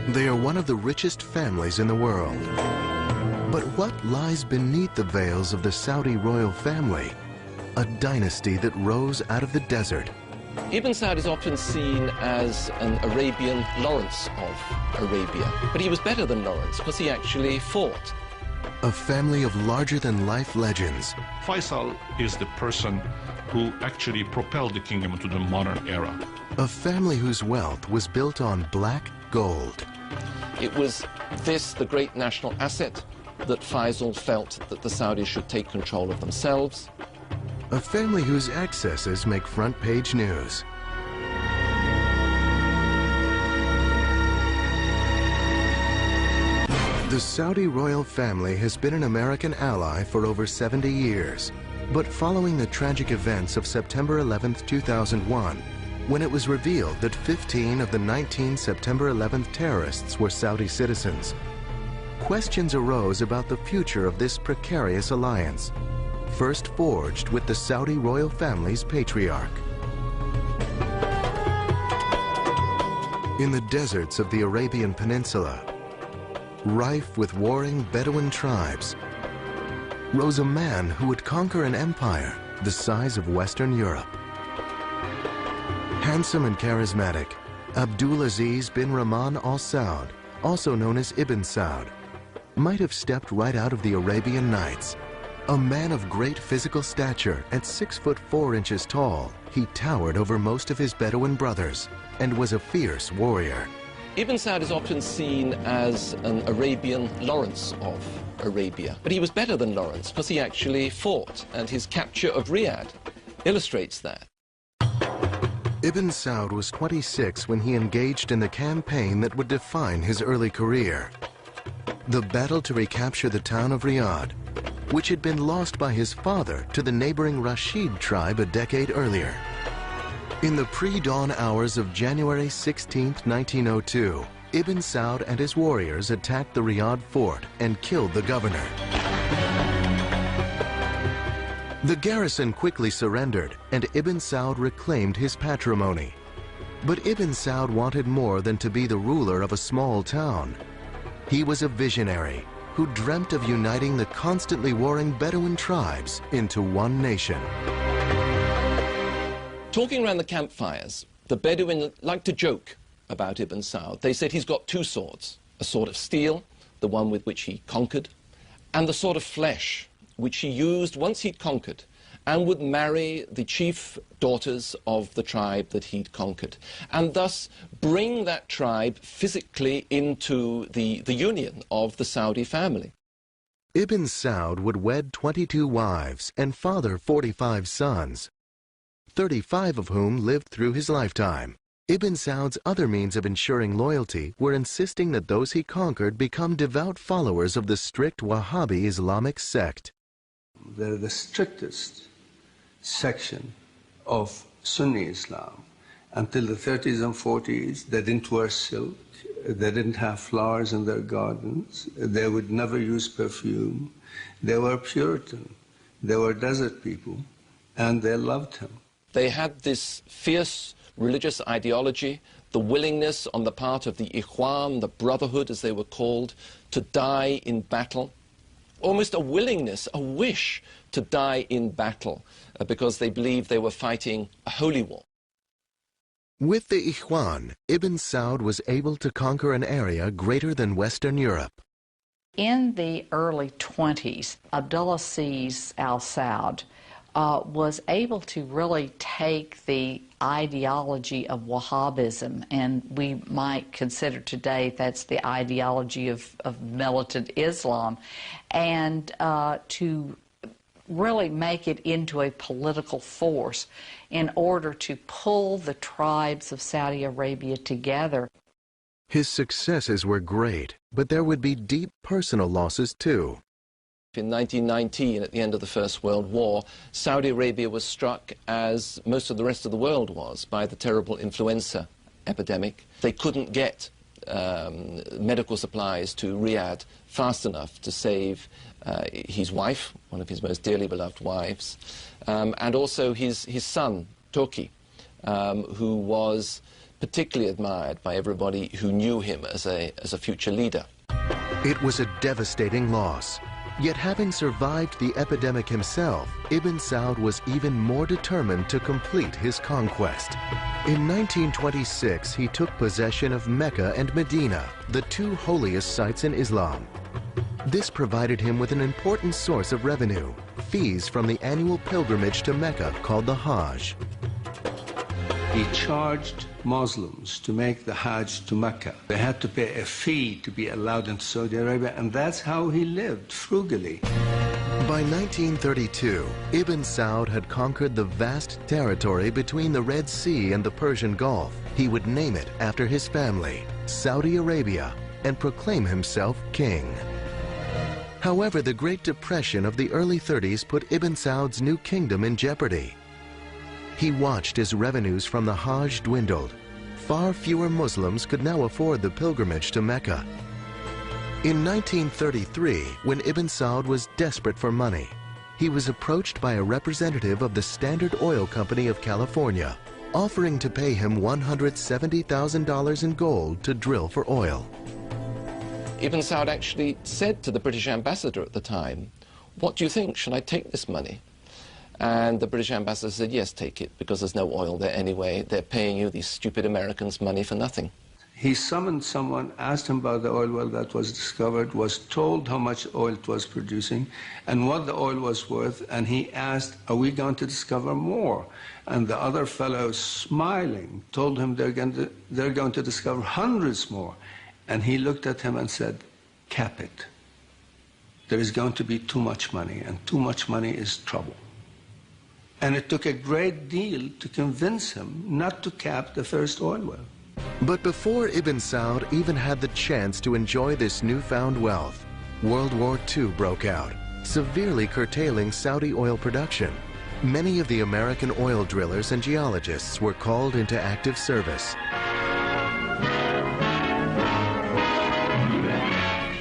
They are one of the richest families in the world. But what lies beneath the veils of the Saudi royal family? A dynasty that rose out of the desert. Ibn Saud is often seen as an Arabian Lawrence of Arabia, but he was better than Lawrence because he actually fought. A family of larger-than-life legends. Faisal is the person who actually propelled the kingdom into the modern era. A family whose wealth was built on black gold. It was this, the great national asset, that Faisal felt that the Saudis should take control of themselves. A family whose excesses make front-page news. The Saudi royal family has been an American ally for over 70 years. But following the tragic events of September 11th, 2001, when it was revealed that 15 of the 19 September 11th terrorists were Saudi citizens, questions arose about the future of this precarious alliance, first forged with the Saudi royal family's patriarch. In the deserts of the Arabian Peninsula, rife with warring Bedouin tribes, rose a man who would conquer an empire the size of Western Europe. Handsome and charismatic, Abdulaziz bin Rahman Al Saud, also known as Ibn Saud, might have stepped right out of the Arabian Nights. A man of great physical stature, at 6'4" tall, he towered over most of his Bedouin brothers and was a fierce warrior. Ibn Saud is often seen as an Arabian Lawrence of Arabia, but he was better than Lawrence because he actually fought, and his capture of Riyadh illustrates that. Ibn Saud was 26 when he engaged in the campaign that would define his early career. The battle to recapture the town of Riyadh, which had been lost by his father to the neighboring Rothschild tribe a decade earlier. In the pre-dawn hours of January 16, 1902, Ibn Saud and his warriors attacked the Riyadh fort and killed the governor. The garrison quickly surrendered, and Ibn Saud reclaimed his patrimony. But Ibn Saud wanted more than to be the ruler of a small town. He was a visionary who dreamt of uniting the constantly warring Bedouin tribes into one nation. Talking around the campfires, the Bedouin liked to joke about Ibn Saud. They said he's got two swords, a sword of steel, the one with which he conquered, and the sword of flesh, which he used once he'd conquered, and would marry the chief daughters of the tribe that he'd conquered, and thus bring that tribe physically into the union of the Saudi family. Ibn Saud would wed 22 wives and father 45 sons, 35 of whom lived through his lifetime. Ibn Saud's other means of ensuring loyalty were insisting that those he conquered become devout followers of the strict Wahhabi Islamic sect. They're the strictest section of Sunni Islam. Until the 30s and 40s, they didn't wear silk, they didn't have flowers in their gardens, they would never use perfume. They were Puritan, they were desert people, and they loved him. They had this fierce religious ideology, the willingness on the part of the Ikhwan, the Brotherhood as they were called, to die in battle. Almost a willingness, a wish to die in battle because they believed they were fighting a holy war. With the Ikhwan, Ibn Saud was able to conquer an area greater than Western Europe. In the early 20s, Abdulaziz Al Saud was able to really take the ideology of Wahhabism, and we might consider today that's the ideology of militant Islam, and to really make it into a political force in order to pull the tribes of Saudi Arabia together. His successes were great, but there would be deep personal losses too. In 1919, at the end of the First World War, Saudi Arabia was struck, as most of the rest of the world was, by the terrible influenza epidemic. They couldn't get medical supplies to Riyadh fast enough to save his wife, one of his most dearly beloved wives, and also his son, Turki, who was particularly admired by everybody who knew him as a future leader. It was a devastating loss. Yet having survived the epidemic himself, Ibn Saud was even more determined to complete his conquest. In 1926, he took possession of Mecca and Medina, the two holiest sites in Islam. This provided him with an important source of revenue, fees from the annual pilgrimage to Mecca called the Hajj. He charged Muslims to make the Hajj to Mecca. They had to pay a fee to be allowed into Saudi Arabia, and that's how he lived, frugally. By 1932, Ibn Saud had conquered the vast territory between the Red Sea and the Persian Gulf. He would name it after his family, Saudi Arabia, and proclaim himself king. However, the Great Depression of the early 30s put Ibn Saud's new kingdom in jeopardy. He watched as revenues from the Hajj dwindled. Far fewer Muslims could now afford the pilgrimage to Mecca. In 1933, when Ibn Saud was desperate for money, he was approached by a representative of the Standard Oil Company of California, offering to pay him $170,000 in gold to drill for oil. Ibn Saud actually said to the British ambassador at the time, "What do you think? Should I take this money?" And the British ambassador said, "Yes, take it, because there's no oil there anyway. They're paying you, these stupid Americans, money for nothing." He summoned someone, asked him about the oil well that was discovered, was told how much oil it was producing and what the oil was worth, and he asked, "Are we going to discover more?" And the other fellow, smiling, told him they're going to discover hundreds more. And he looked at him and said, "Cap it. There is going to be too much money, and too much money is trouble." And it took a great deal to convince him not to cap the first oil well. But before Ibn Saud even had the chance to enjoy this newfound wealth, World War II broke out, severely curtailing Saudi oil production. Many of the American oil drillers and geologists were called into active service.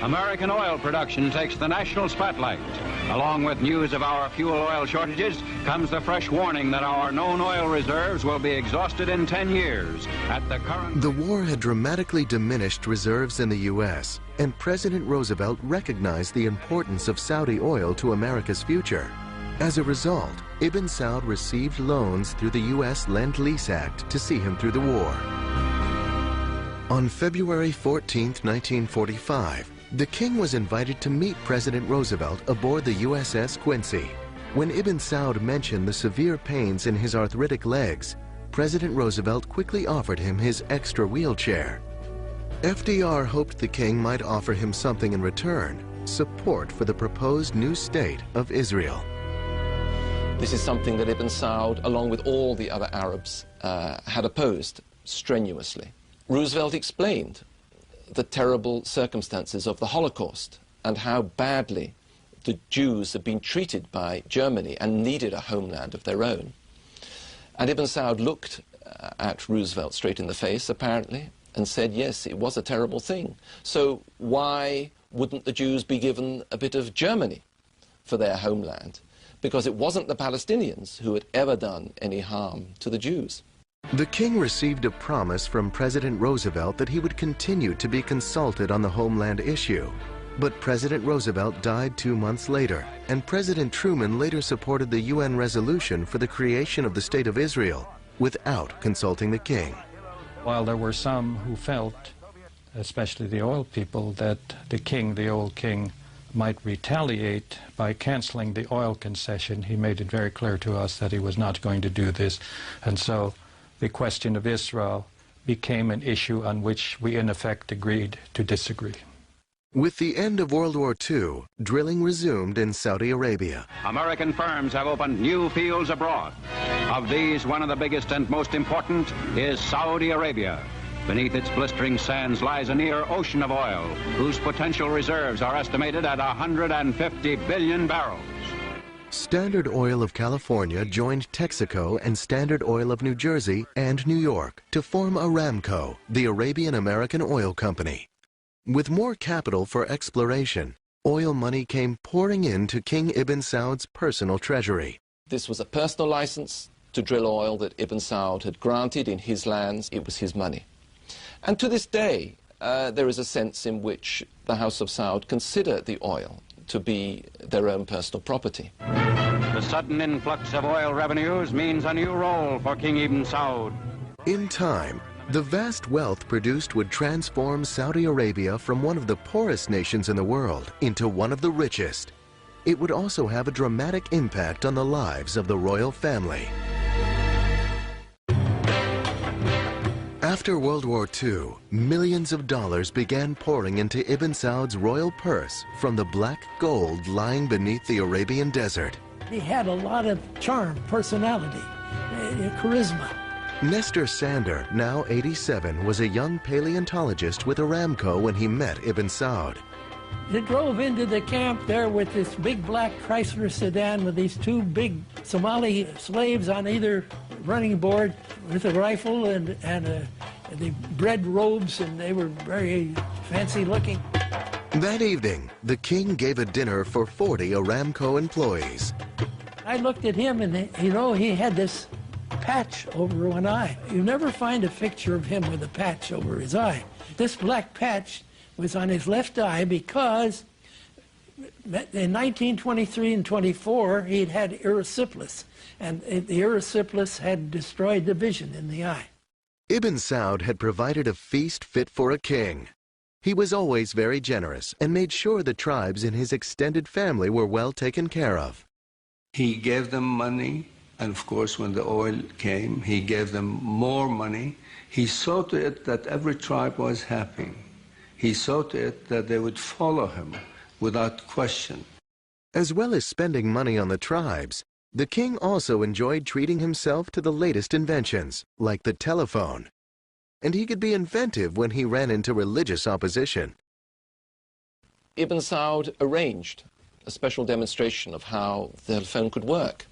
American oil production takes the national spotlight. Along with news of our fuel oil shortages comes the fresh warning that our known oil reserves will be exhausted in 10 years. At the current... The war had dramatically diminished reserves in the U.S., and President Roosevelt recognized the importance of Saudi oil to America's future. As a result, Ibn Saud received loans through the U.S. Lend-Lease Act to see him through the war. On February 14, 1945, the king was invited to meet President Roosevelt aboard the USS Quincy. When Ibn Saud mentioned the severe pains in his arthritic legs, President Roosevelt quickly offered him his extra wheelchair. FDR hoped the king might offer him something in return, support for the proposed new state of Israel. This is something that Ibn Saud, along with all the other Arabs, had opposed strenuously. Roosevelt explained the terrible circumstances of the Holocaust and how badly the Jews had been treated by Germany and needed a homeland of their own. And Ibn Saud looked at Roosevelt straight in the face, apparently, and said, yes, it was a terrible thing. So why wouldn't the Jews be given a bit of Germany for their homeland? Because it wasn't the Palestinians who had ever done any harm to the Jews. The king received a promise from President Roosevelt that he would continue to be consulted on the homeland issue. But President Roosevelt died 2 months later, and President Truman later supported the UN resolution for the creation of the State of Israel without consulting the king. While there were some who felt, especially the oil people, that the king, the old king, might retaliate by canceling the oil concession, he made it very clear to us that he was not going to do this. And so the question of Israel became an issue on which we in effect agreed to disagree. With the end of World War II, drilling resumed in Saudi Arabia. American firms have opened new fields abroad. Of these, one of the biggest and most important is Saudi Arabia. Beneath its blistering sands lies a near ocean of oil, whose potential reserves are estimated at 150 billion barrels. Standard Oil of California joined Texaco and Standard Oil of New Jersey and New York to form Aramco, the Arabian American Oil Company. With more capital for exploration, oil money came pouring into King Ibn Saud's personal treasury. This was a personal license to drill oil that Ibn Saud had granted in his lands. It was his money. And to this day, there is a sense in which the House of Saud consider the oil to be their own personal property. The sudden influx of oil revenues means a new role for King Ibn Saud. In time, the vast wealth produced would transform Saudi Arabia from one of the poorest nations in the world into one of the richest. It would also have a dramatic impact on the lives of the royal family. After World War II, millions of dollars began pouring into Ibn Saud's royal purse from the black gold lying beneath the Arabian desert. He had a lot of charm, personality, charisma. Nestor Sander, now 87, was a young paleontologist with Aramco when he met Ibn Saud. They drove into the camp there with this big black Chrysler sedan with these two big Somali slaves on either running board with a rifle and the red robes, and they were very fancy looking. That evening, the king gave a dinner for 40 Aramco employees. I looked at him and, you know, he had this patch over one eye. You never find a picture of him with a patch over his eye. This black patch was on his left eye because in 1923 and 24, he'd had erysipelas, and the erysipelas had destroyed the vision in the eye. Ibn Saud had provided a feast fit for a king. He was always very generous and made sure the tribes in his extended family were well taken care of. He gave them money, and of course when the oil came, he gave them more money. He saw to it that every tribe was happy. He saw to it that they would follow him without question. As well as spending money on the tribes, the king also enjoyed treating himself to the latest inventions, like the telephone. And he could be inventive when he ran into religious opposition. Ibn Saud arranged a special demonstration of how the telephone could work.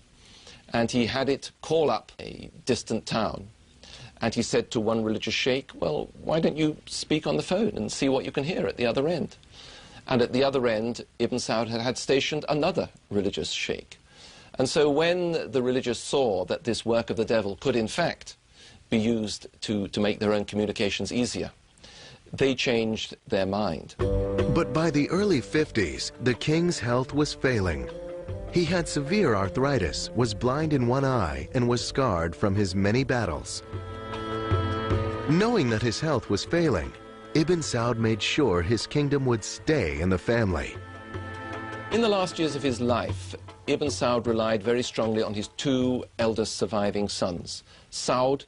And he had it call up a distant town. And he said to one religious sheikh, well, why don't you speak on the phone and see what you can hear at the other end? And at the other end, Ibn Saud had stationed another religious sheikh. And so when the religious saw that this work of the devil could in fact be used to make their own communications easier, they changed their mind. But by the early 50s, the king's health was failing. He had severe arthritis, was blind in one eye, and was scarred from his many battles. Knowing that his health was failing, Ibn Saud made sure his kingdom would stay in the family. In the last years of his life, Ibn Saud relied very strongly on his two eldest surviving sons, Saud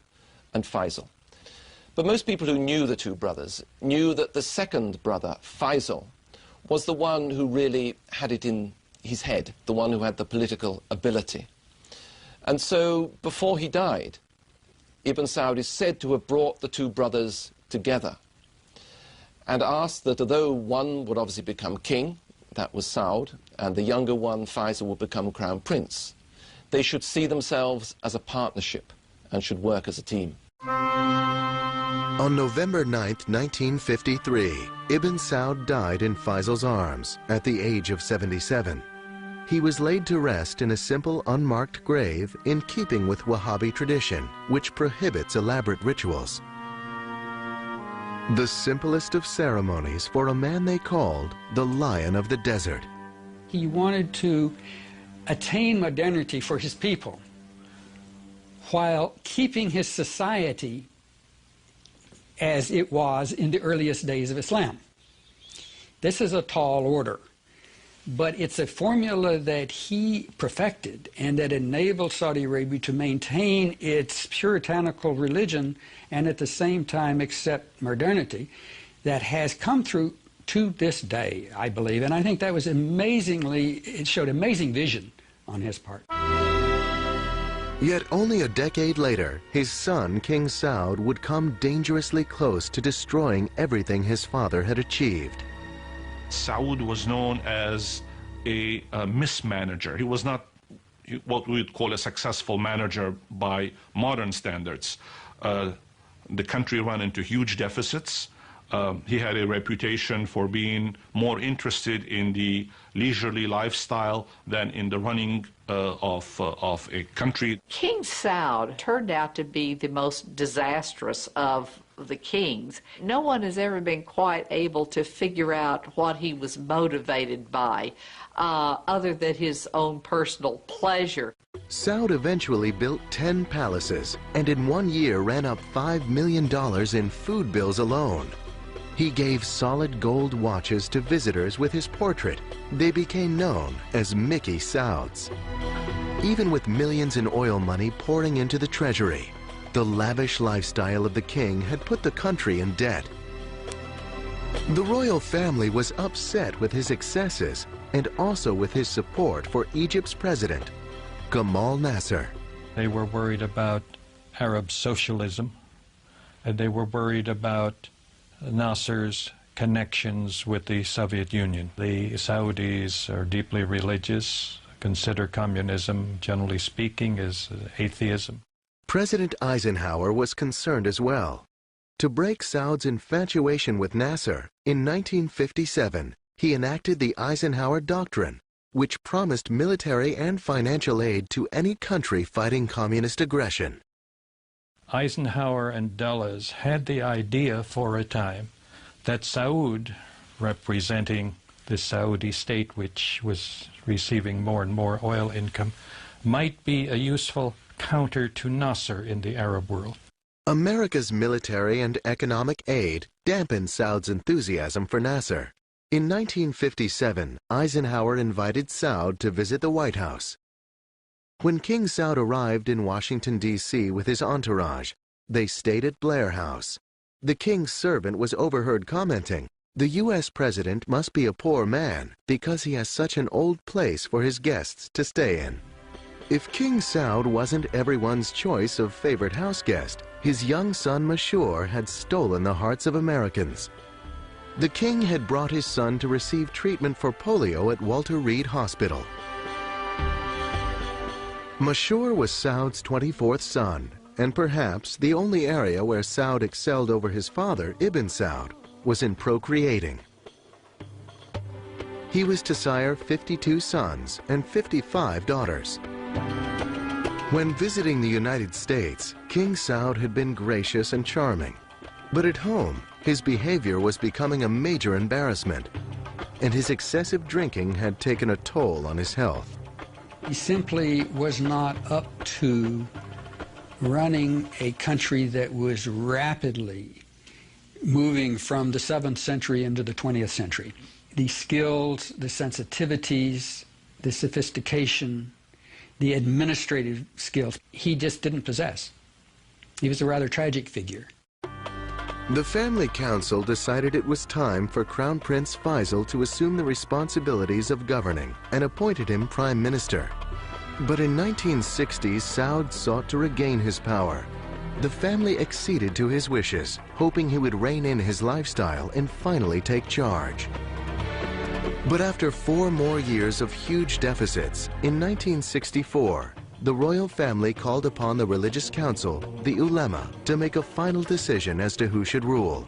and Faisal. But most people who knew the two brothers knew that the second brother, Faisal, was the one who really had it in his head, the one who had the political ability. And so, before he died, Ibn Saud is said to have brought the two brothers together and asked that although one would obviously become king, that was Saud, and the younger one, Faisal, would become crown prince, they should see themselves as a partnership and should work as a team. On November 9th, 1953, Ibn Saud died in Faisal's arms at the age of 77. He was laid to rest in a simple, unmarked grave in keeping with Wahhabi tradition, which prohibits elaborate rituals. The simplest of ceremonies for a man they called the Lion of the Desert. He wanted to attain modernity for his people while keeping his society as it was in the earliest days of Islam. This is a tall order, but it's a formula that he perfected and that enabled Saudi Arabia to maintain its puritanical religion and at the same time accept modernity that has come through to this day, I believe. And I think that was it showed amazing vision on his part. Yet only a decade later, his son, King Saud, would come dangerously close to destroying everything his father had achieved. Saud was known as a mismanager. He was not what we would call a successful manager by modern standards. The country ran into huge deficits. He had a reputation for being more interested in the leisurely lifestyle than in the running of a country. King Saud turned out to be the most disastrous of the kings. No one has ever been quite able to figure out what he was motivated by, other than his own personal pleasure. Saud eventually built 10 palaces and in 1 year ran up $5 million in food bills alone. He gave solid gold watches to visitors with his portrait. They became known as Mickey Sauds. Even with millions in oil money pouring into the treasury, the lavish lifestyle of the king had put the country in debt. The royal family was upset with his excesses and also with his support for Egypt's president, Gamal Nasser. They were worried about Arab socialism, and they were worried about Nasser's connections with the Soviet Union. The Saudis are deeply religious, consider communism, generally speaking, as atheism. President Eisenhower was concerned as well. To break Saud's infatuation with Nasser, in 1957, he enacted the Eisenhower Doctrine, which promised military and financial aid to any country fighting communist aggression. Eisenhower and Dulles had the idea for a time that Saud, representing the Saudi state, which was receiving more and more oil income, might be a useful counter to Nasser in the Arab world. America's military and economic aid dampened Saud's enthusiasm for Nasser. In 1957, Eisenhower invited Saud to visit the White House. When King Saud arrived in Washington, D.C. with his entourage, they stayed at Blair House. The king's servant was overheard commenting, "The U.S. president must be a poor man because he has such an old place for his guests to stay in." If King Saud wasn't everyone's choice of favorite house guest, his young son Mashour had stolen the hearts of Americans. The king had brought his son to receive treatment for polio at Walter Reed Hospital. Mashour was Saud's 24th son, and perhaps the only area where Saud excelled over his father, Ibn Saud, was in procreating. He was to sire 52 sons and 55 daughters. When visiting the United States, King Saud had been gracious and charming. But at home, his behavior was becoming a major embarrassment, and his excessive drinking had taken a toll on his health. He simply was not up to running a country that was rapidly moving from the 7th century into the 20th century. The skills, the sensitivities, the sophistication, the administrative skills, he just didn't possess. He was a rather tragic figure. The family council decided it was time for Crown Prince Faisal to assume the responsibilities of governing and appointed him prime minister. But in 1960, Saud sought to regain his power. The family acceded to his wishes, hoping he would rein in his lifestyle and finally take charge. But after 4 more years of huge deficits, in 1964, the royal family called upon the religious council, the ulema, to make a final decision as to who should rule.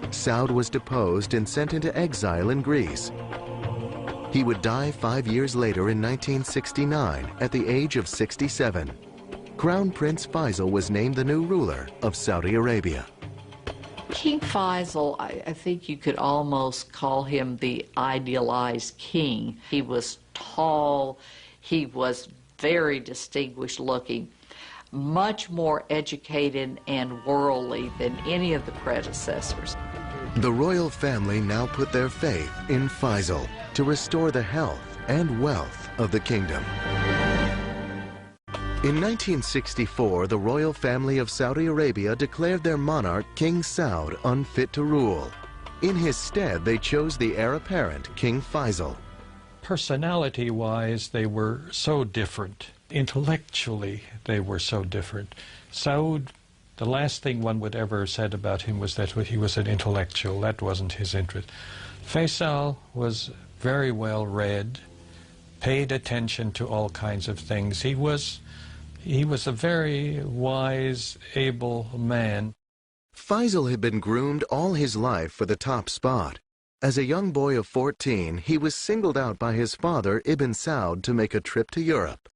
Saud was deposed and sent into exile in Greece. He would die 5 years later in 1969 at the age of 67. Crown Prince Faisal was named the new ruler of Saudi Arabia. King Faisal, I think you could almost call him the idealized king. He was tall, he was very distinguished looking, much more educated and worldly than any of the predecessors. The royal family now put their faith in Faisal to restore the health and wealth of the kingdom. In 1964, the royal family of Saudi Arabia declared their monarch, King Saud, unfit to rule. In his stead, they chose the heir apparent, King Faisal. Personality-wise, they were so different. Intellectually, they were so different. Saud, the last thing one would ever have said about him was that he was an intellectual. That wasn't his interest. Faisal was very well read, paid attention to all kinds of things. He was a very wise, able man. Faisal had been groomed all his life for the top spot. As a young boy of 14, he was singled out by his father, Ibn Saud, to make a trip to Europe.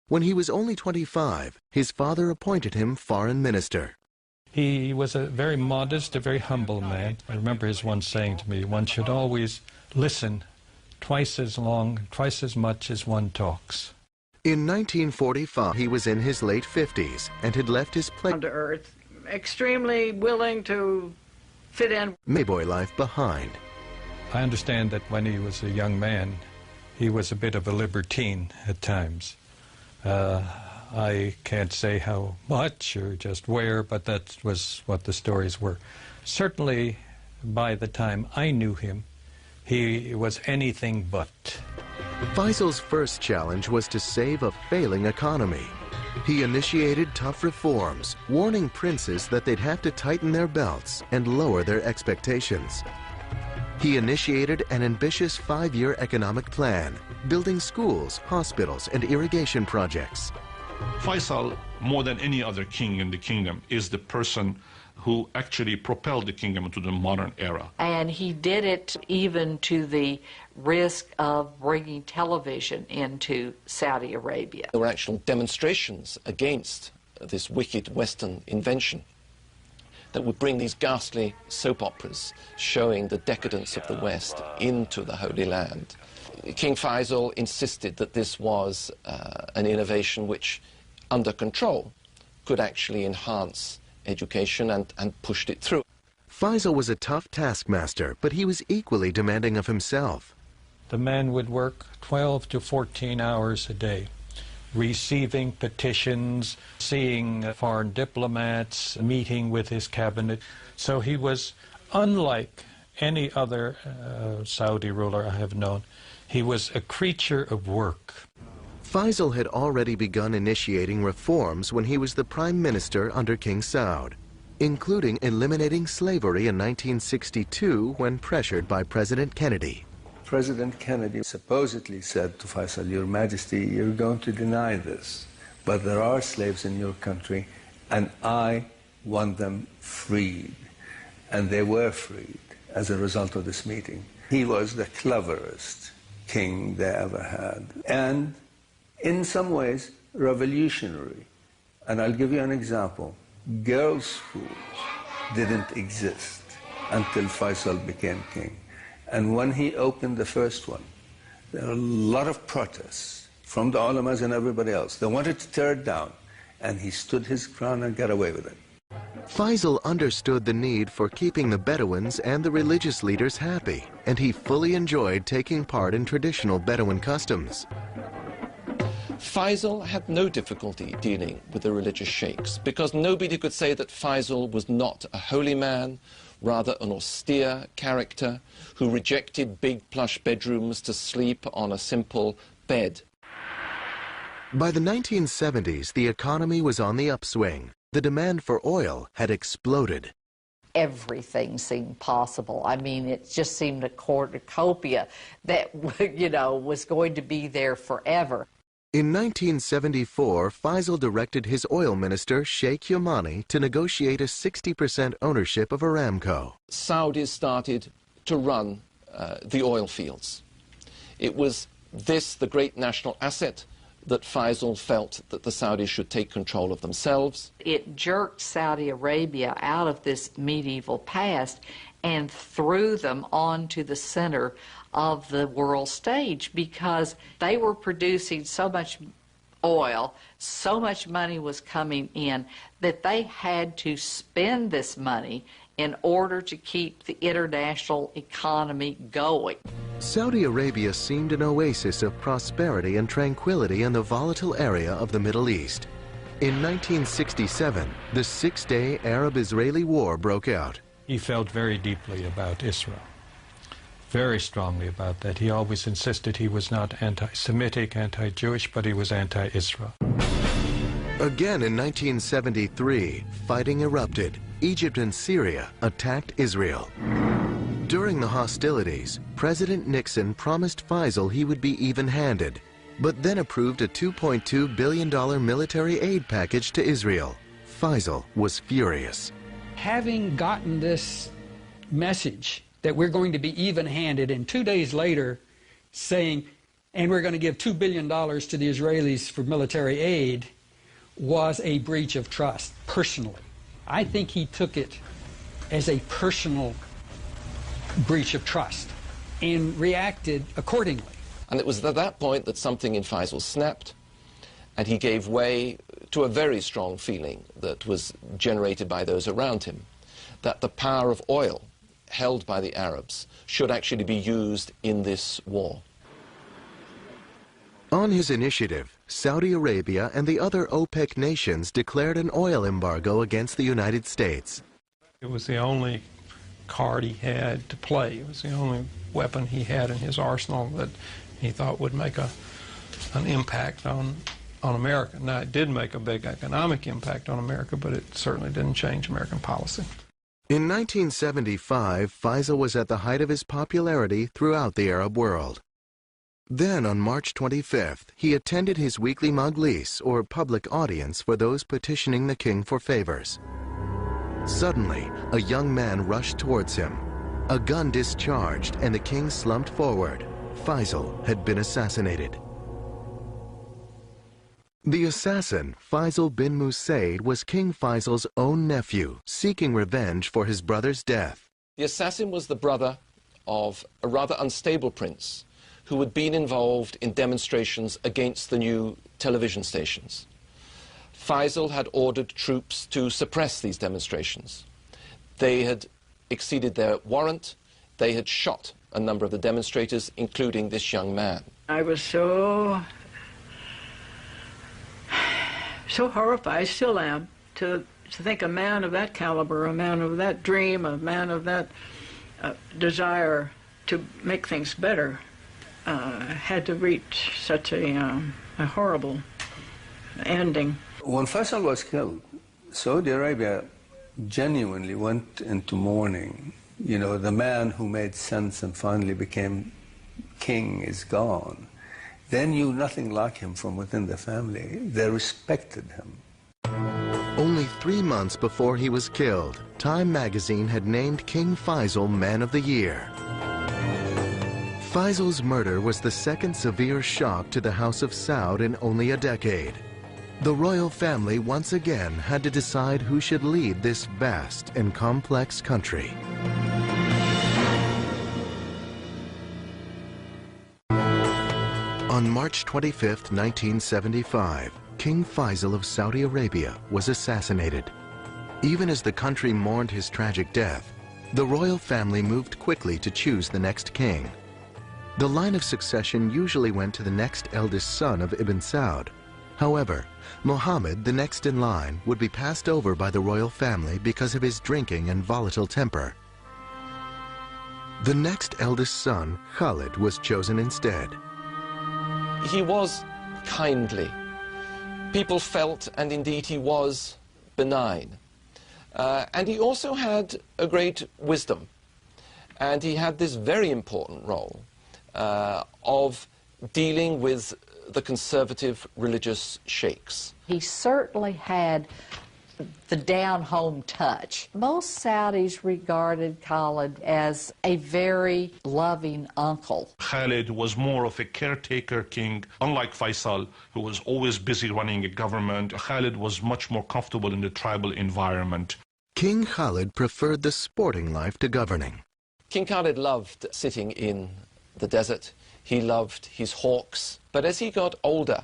When he was only 25, his father appointed him foreign minister. He was a very modest, a very humble man. I remember his once saying to me, one should always listen twice as long, twice as much as one talks. In 1945, he was in his late 50s and had left his down to earth, extremely willing to fit in. Mayboy life behind. I understand that when he was a young man, he was a bit of a libertine at times. I can't say how much or just where, but that was what the stories were. Certainly, by the time I knew him, he was anything but. Faisal's first challenge was to save a failing economy. He initiated tough reforms, warning princes that they'd have to tighten their belts and lower their expectations. He initiated an ambitious 5-year economic plan, building schools, hospitals, and irrigation projects. Faisal, more than any other king in the kingdom, is the person who actually propelled the kingdom into the modern era. And he did it even to the risk of bringing television into Saudi Arabia. There were actual demonstrations against this wicked Western invention that would bring these ghastly soap operas showing the decadence of the West into the Holy Land. King Faisal insisted that this was an innovation which, under control, could actually enhance education and pushed it through. Faisal was a tough taskmaster, but he was equally demanding of himself. The man would work 12 to 14 hours a day, receiving petitions, seeing foreign diplomats, meeting with his cabinet. So he was unlike any other Saudi ruler I have known. He was a creature of work. Faisal had already begun initiating reforms when he was the prime minister under King Saud, including eliminating slavery in 1962 when pressured by President Kennedy. President Kennedy supposedly said to Faisal, Your Majesty, you're going to deny this, but there are slaves in your country, and I want them freed. And they were freed as a result of this meeting. He was the cleverest king they ever had, and in some ways revolutionary. And I'll give you an example. Girls' schools didn't exist until Faisal became king. And when he opened the first one, there were a lot of protests from the ulamas and everybody else. They wanted to tear it down, and he stood his ground and got away with it. Faisal understood the need for keeping the Bedouins and the religious leaders happy, and he fully enjoyed taking part in traditional Bedouin customs. Faisal had no difficulty dealing with the religious sheikhs because nobody could say that Faisal was not a holy man, rather an austere character who rejected big plush bedrooms to sleep on a simple bed. By the 1970s, the economy was on the upswing. The demand for oil had exploded. Everything seemed possible. I mean, it just seemed a cornucopia that, you know, was going to be there forever. In 1974, Faisal directed his oil minister, Sheikh Yamani, to negotiate a 60% ownership of Aramco. Saudis started to run the oil fields. It was this, the great national asset, that Faisal felt that the Saudis should take control of themselves. It jerked Saudi Arabia out of this medieval past and threw them onto the center of the world stage because they were producing so much oil, so much money was coming in that they had to spend this money in order to keep the international economy going. Saudi Arabia seemed an oasis of prosperity and tranquility in the volatile area of the Middle East. In 1967, the six-day Arab-Israeli War broke out. He felt very deeply about Israel, very strongly about that. He always insisted he was not anti-Semitic, anti-Jewish, but he was anti-Israel. Again in 1973, fighting erupted. Egypt and Syria attacked Israel. During the hostilities, President Nixon promised Faisal he would be even-handed, but then approved a $2.2 billion military aid package to Israel. Faisal was furious. Having gotten this message that we're going to be even-handed, and 2 days later saying, and we're going to give $2 billion to the Israelis for military aid, was a breach of trust, personally. I think he took it as a personal breach of trust and reacted accordingly. And it was at that point that something in Faisal snapped, and he gave way to a very strong feeling that was generated by those around him, that the power of oil held by the Arabs should actually be used in this war. On his initiative, Saudi Arabia and the other OPEC nations declared an oil embargo against the United States. It was the only card he had to play. It was the only weapon he had in his arsenal that he thought would make an impact on America. Now, it did make a big economic impact on America, but it certainly didn't change American policy. In 1975, Faisal was at the height of his popularity throughout the Arab world. Then, on March 25th, he attended his weekly majlis, or public audience, for those petitioning the king for favors. Suddenly, a young man rushed towards him. A gun discharged, and the king slumped forward. Faisal had been assassinated. The assassin, Faisal bin Musaid, was King Faisal's own nephew, seeking revenge for his brother's death. The assassin was the brother of a rather unstable prince who had been involved in demonstrations against the new television stations. Faisal had ordered troops to suppress these demonstrations. They had exceeded their warrant. They had shot a number of the demonstrators, including this young man. I was so horrified, still am, to think a man of that caliber, a man of that dream, a man of that desire to make things better had to reach such a horrible ending. When Faisal was killed, Saudi Arabia genuinely went into mourning. You know, the man who made sense and finally became king is gone. They knew nothing like him from within the family. They respected him. Only 3 months before he was killed, Time magazine had named King Faisal Man of the Year. Faisal's murder was the second severe shock to the House of Saud in only a decade. The royal family once again had to decide who should lead this vast and complex country. On March 25, 1975, King Faisal of Saudi Arabia was assassinated. Even as the country mourned his tragic death, the royal family moved quickly to choose the next king. The line of succession usually went to the next eldest son of Ibn Saud. However, Muhammad, the next in line, would be passed over by the royal family because of his drinking and volatile temper. The next eldest son, Khalid, was chosen instead. He was kindly. People felt, and indeed he was, benign. And he also had a great wisdom. And he had this very important role of dealing with the conservative religious sheikhs. He certainly had the down-home touch. Most Saudis regarded Khalid as a very loving uncle. Khalid was more of a caretaker king, unlike Faisal, who was always busy running a government. Khalid was much more comfortable in the tribal environment. King Khalid preferred the sporting life to governing. King Khalid loved sitting in the desert. He loved his hawks. But as he got older,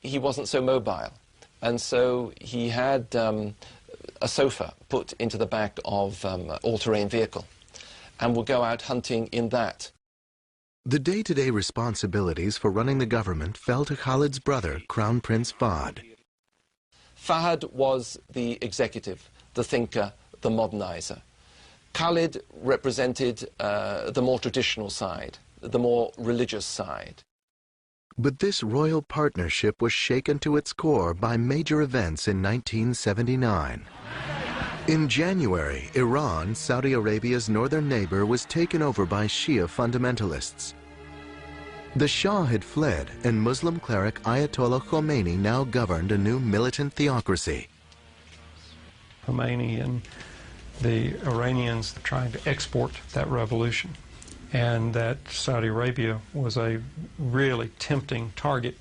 he wasn't so mobile. And so he had a sofa put into the back of an all-terrain vehicle and would go out hunting in that. The day-to-day responsibilities for running the government fell to Khalid's brother, Crown Prince Fahd. Fahd was the executive, the thinker, the modernizer. Khalid represented the more traditional side, the more religious side. But this royal partnership was shaken to its core by major events in 1979. In January, Iran, Saudi Arabia's northern neighbor, was taken over by Shia fundamentalists. The Shah had fled, and Muslim cleric Ayatollah Khomeini now governed a new militant theocracy. Khomeini and the Iranians trying to export that revolution, and that Saudi Arabia was a really tempting target.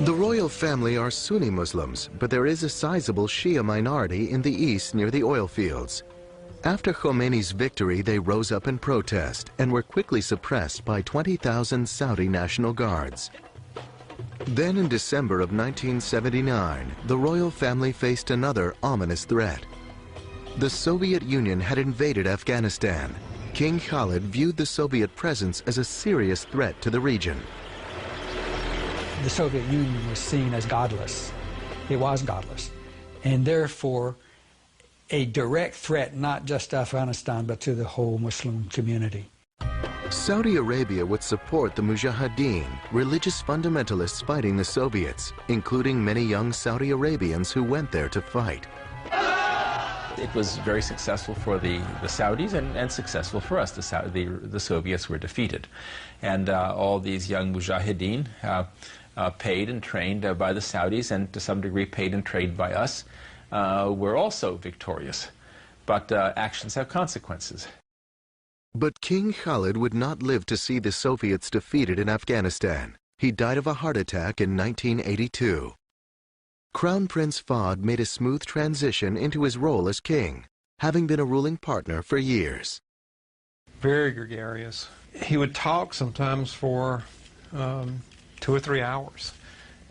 The royal family are Sunni Muslims, but there is a sizable Shia minority in the east near the oil fields. After Khomeini's victory, they rose up in protest and were quickly suppressed by 20,000 Saudi National Guards. Then in December of 1979, the royal family faced another ominous threat. The Soviet Union had invaded Afghanistan. King Khalid viewed the Soviet presence as a serious threat to the region. The Soviet Union was seen as godless. It was godless, and therefore a direct threat not just to Afghanistan but to the whole Muslim community. Saudi Arabia would support the Mujahideen, religious fundamentalists fighting the Soviets, including many young Saudi Arabians who went there to fight. It was very successful for the Saudis and successful for us. The Soviets were defeated. And all these young Mujahideen, paid and trained by the Saudis and to some degree paid and trained by us, were also victorious. But actions have consequences. But King Khalid would not live to see the Soviets defeated in Afghanistan. He died of a heart attack in 1982. Crown Prince Fahd made a smooth transition into his role as king, having been a ruling partner for years. Very gregarious. He would talk sometimes for 2 or 3 hours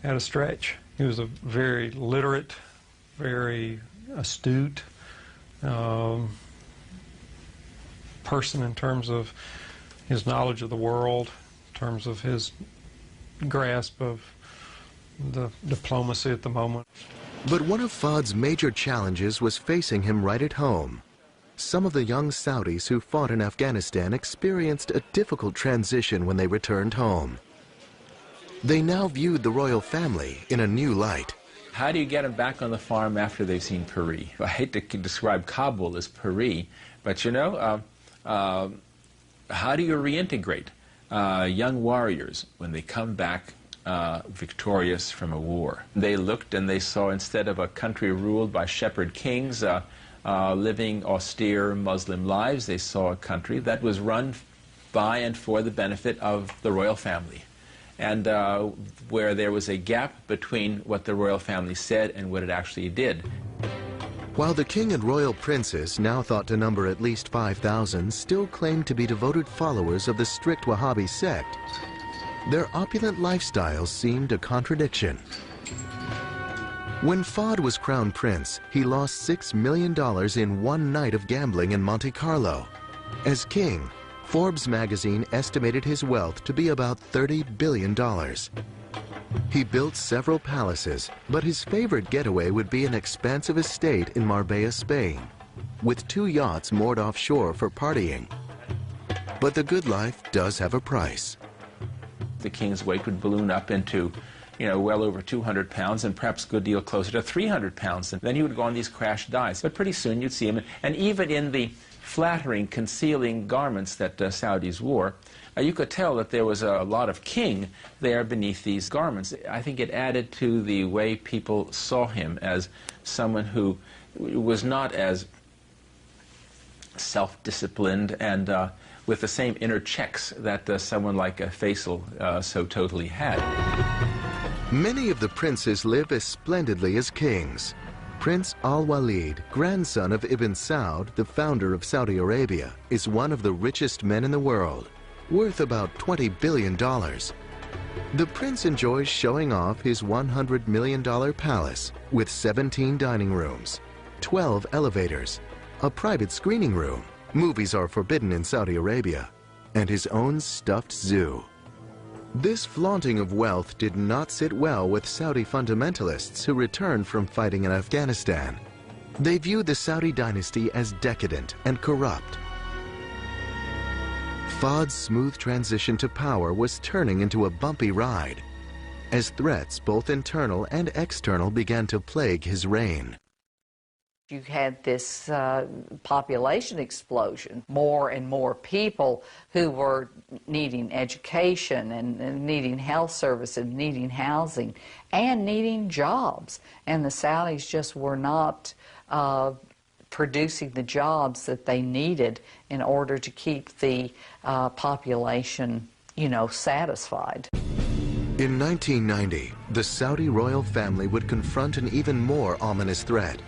at a stretch. He was a very literate, very astute person in terms of his knowledge of the world, in terms of his grasp of the diplomacy at the moment. But one of Fahd's major challenges was facing him right at home. Some of the young Saudis who fought in Afghanistan experienced a difficult transition when they returned home. They now viewed the royal family in a new light. How do you get them back on the farm after they've seen Paris? I hate to describe Kabul as Paris, but you know, how do you reintegrate young warriors when they come back victorious from a war? They looked and they saw, instead of a country ruled by shepherd kings living austere Muslim lives, they saw a country that was run by and for the benefit of the royal family, and where there was a gap between what the royal family said and what it actually did. While the king and royal princes, now thought to number at least 5,000, still claimed to be devoted followers of the strict Wahhabi sect, their opulent lifestyles seemed a contradiction. When Fahd was crowned prince, he lost $6 million in one night of gambling in Monte Carlo. As king, Forbes magazine estimated his wealth to be about $30 billion. He built several palaces, but his favorite getaway would be an expansive estate in Marbella, Spain, with 2 yachts moored offshore for partying. But the good life does have a price. The king's weight would balloon up into, you know, well over 200 pounds and perhaps a good deal closer to 300 pounds. And then he would go on these crash dives. But pretty soon you'd see him, and even in the flattering, concealing garments that Saudis wore, you could tell that there was a lot of king there beneath these garments. I think it added to the way people saw him as someone who was not as self-disciplined and with the same inner checks that someone like Faisal so totally had. Many of the princes live as splendidly as kings. Prince Al-Walid, grandson of Ibn Saud, the founder of Saudi Arabia, is one of the richest men in the world, worth about $20 billion. The prince enjoys showing off his $100 million palace with 17 dining rooms, 12 elevators, a private screening room, movies are forbidden in Saudi Arabia, and his own stuffed zoo. This flaunting of wealth did not sit well with Saudi fundamentalists who returned from fighting in Afghanistan. They viewed the Saudi dynasty as decadent and corrupt. Fahd's smooth transition to power was turning into a bumpy ride, as threats, both internal and external, began to plague his reign. You had this population explosion, more and more people who were needing education and needing health service and needing housing and needing jobs. And the Saudis just were not producing the jobs that they needed in order to keep the population, satisfied. In 1990, the Saudi royal family would confront an even more ominous threat.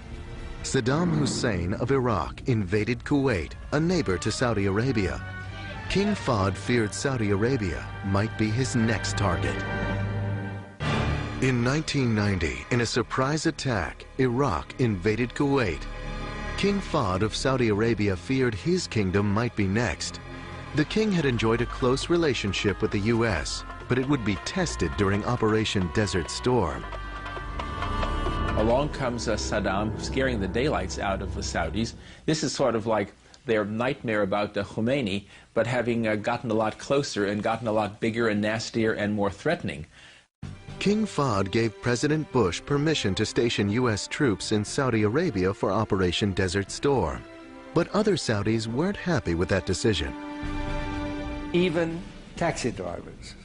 Saddam Hussein of Iraq invaded Kuwait, a neighbor to Saudi Arabia. King Fahd feared Saudi Arabia might be his next target. In 1990, in a surprise attack, Iraq invaded Kuwait. King Fahd of Saudi Arabia feared his kingdom might be next. The king had enjoyed a close relationship with the U.S., but it would be tested during Operation Desert Storm. Along comes Saddam, scaring the daylights out of the Saudis. This is sort of like their nightmare about Khomeini, but having gotten a lot closer and gotten a lot bigger and nastier and more threatening. King Fahd gave President Bush permission to station U.S. troops in Saudi Arabia for Operation Desert Storm. But other Saudis weren't happy with that decision. Even taxi drivers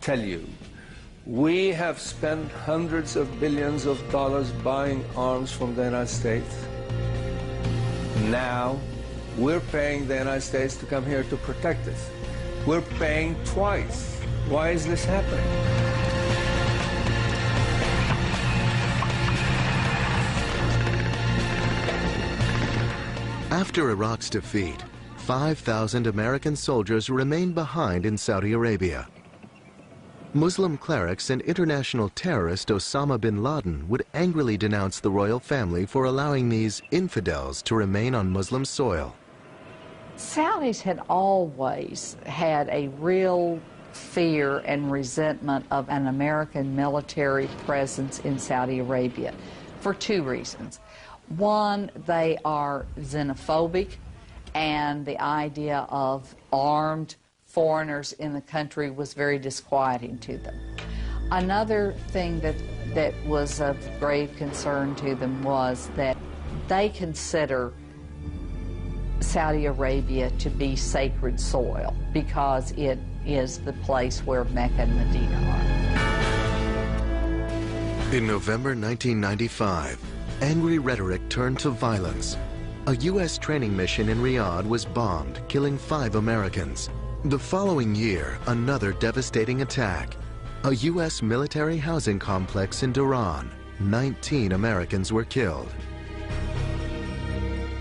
tell you, we have spent hundreds of billions of dollars buying arms from the United States. Now, we're paying the United States to come here to protect us. We're paying twice. Why is this happening? After Iraq's defeat, 5,000 American soldiers remained behind in Saudi Arabia. Muslim clerics and international terrorist Osama bin Laden would angrily denounce the royal family for allowing these infidels to remain on Muslim soil. Saudis had always had a real fear and resentment of an American military presence in Saudi Arabia for two reasons. One, they are xenophobic, and the idea of armed foreigners in the country was very disquieting to them. Another thing that was of grave concern to them was that they consider Saudi Arabia to be sacred soil because it is the place where Mecca and Medina are. In November 1995, angry rhetoric turned to violence. A U.S. training mission in Riyadh was bombed, killing 5 Americans. The following year, another devastating attack. A U.S. military housing complex in Dhahran. 19 Americans were killed.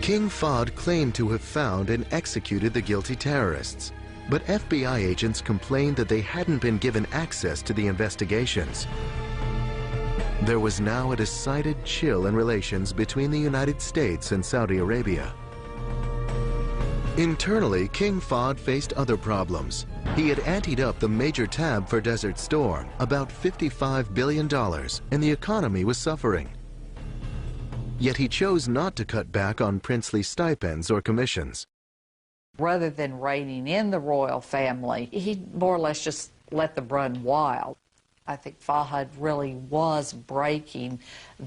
King Fahd claimed to have found and executed the guilty terrorists, but FBI agents complained that they hadn't been given access to the investigations. There was now a decided chill in relations between the United States and Saudi Arabia. Internally, King Fahd faced other problems. He had anteed up the major tab for Desert Storm, about $55 billion, and the economy was suffering. Yet he chose not to cut back on princely stipends or commissions. Rather than reining in the royal family, he more or less just let them run wild. I think Fahd really was breaking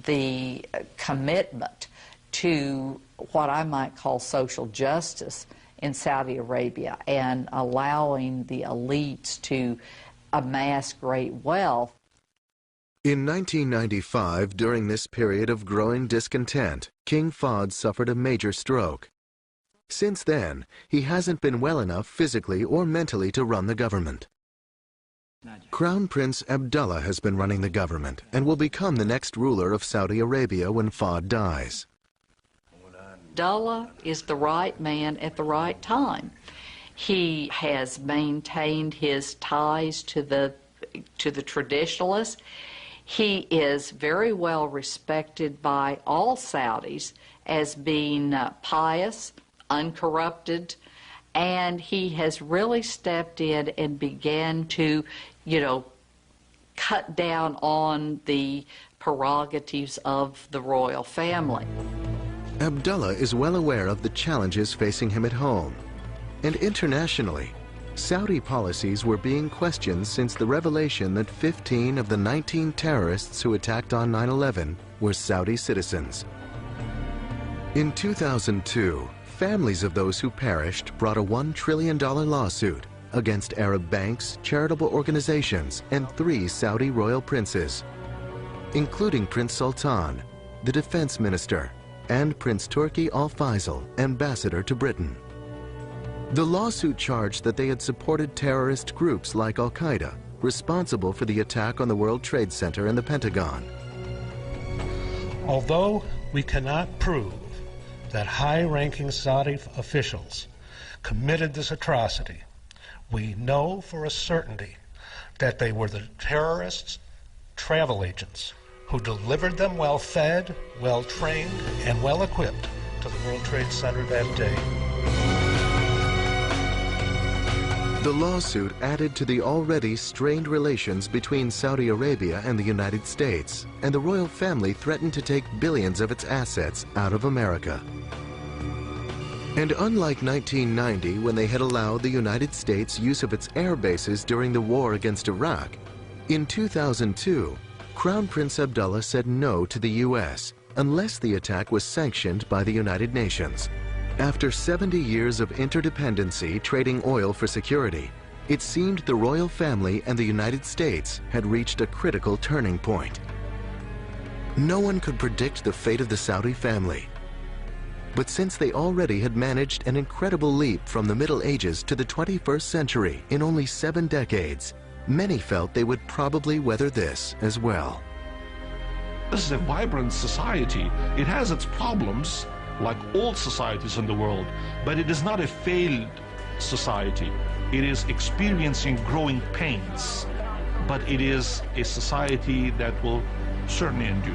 the commitment to what I might call social justice in Saudi Arabia and allowing the elites to amass great wealth. In 1995, during this period of growing discontent, King Fahd suffered a major stroke. Since then, he hasn't been well enough physically or mentally to run the government. Crown Prince Abdullah has been running the government and will become the next ruler of Saudi Arabia when Fahd dies. Abdullah is the right man at the right time. He has maintained his ties to the traditionalists. He is very well respected by all Saudis as being pious, uncorrupted, and he has really stepped in and began to, cut down on the prerogatives of the royal family. Abdullah is well aware of the challenges facing him at home. And internationally, Saudi policies were being questioned since the revelation that 15 of the 19 terrorists who attacked on 9/11 were Saudi citizens. In 2002, families of those who perished brought a $1 trillion lawsuit against Arab banks, charitable organizations, and 3 Saudi royal princes, including Prince Sultan, the defense minister, and Prince Turki Al Faisal, ambassador to Britain. The lawsuit charged that they had supported terrorist groups like Al-Qaeda, responsible for the attack on the World Trade Center and the Pentagon. Although we cannot prove that high-ranking Saudi officials committed this atrocity, we know for a certainty that they were the terrorists' travel agents who delivered them well-fed, well-trained, and well-equipped to the World Trade Center that day. The lawsuit added to the already strained relations between Saudi Arabia and the United States, and the royal family threatened to take billions of its assets out of America. And unlike 1990, when they had allowed the United States use of its air bases during the war against Iraq, in 2002, Crown Prince Abdullah said no to the U.S. unless the attack was sanctioned by the United Nations. After 70 years of interdependency trading oil for security, it seemed the royal family and the United States had reached a critical turning point. No one could predict the fate of the Saudi family. But since they already had managed an incredible leap from the Middle Ages to the 21st century in only 7 decades, many felt they would probably weather this as well. This is a vibrant society. It has its problems, like all societies in the world, but it is not a failed society. It is experiencing growing pains, but it is a society that will certainly endure.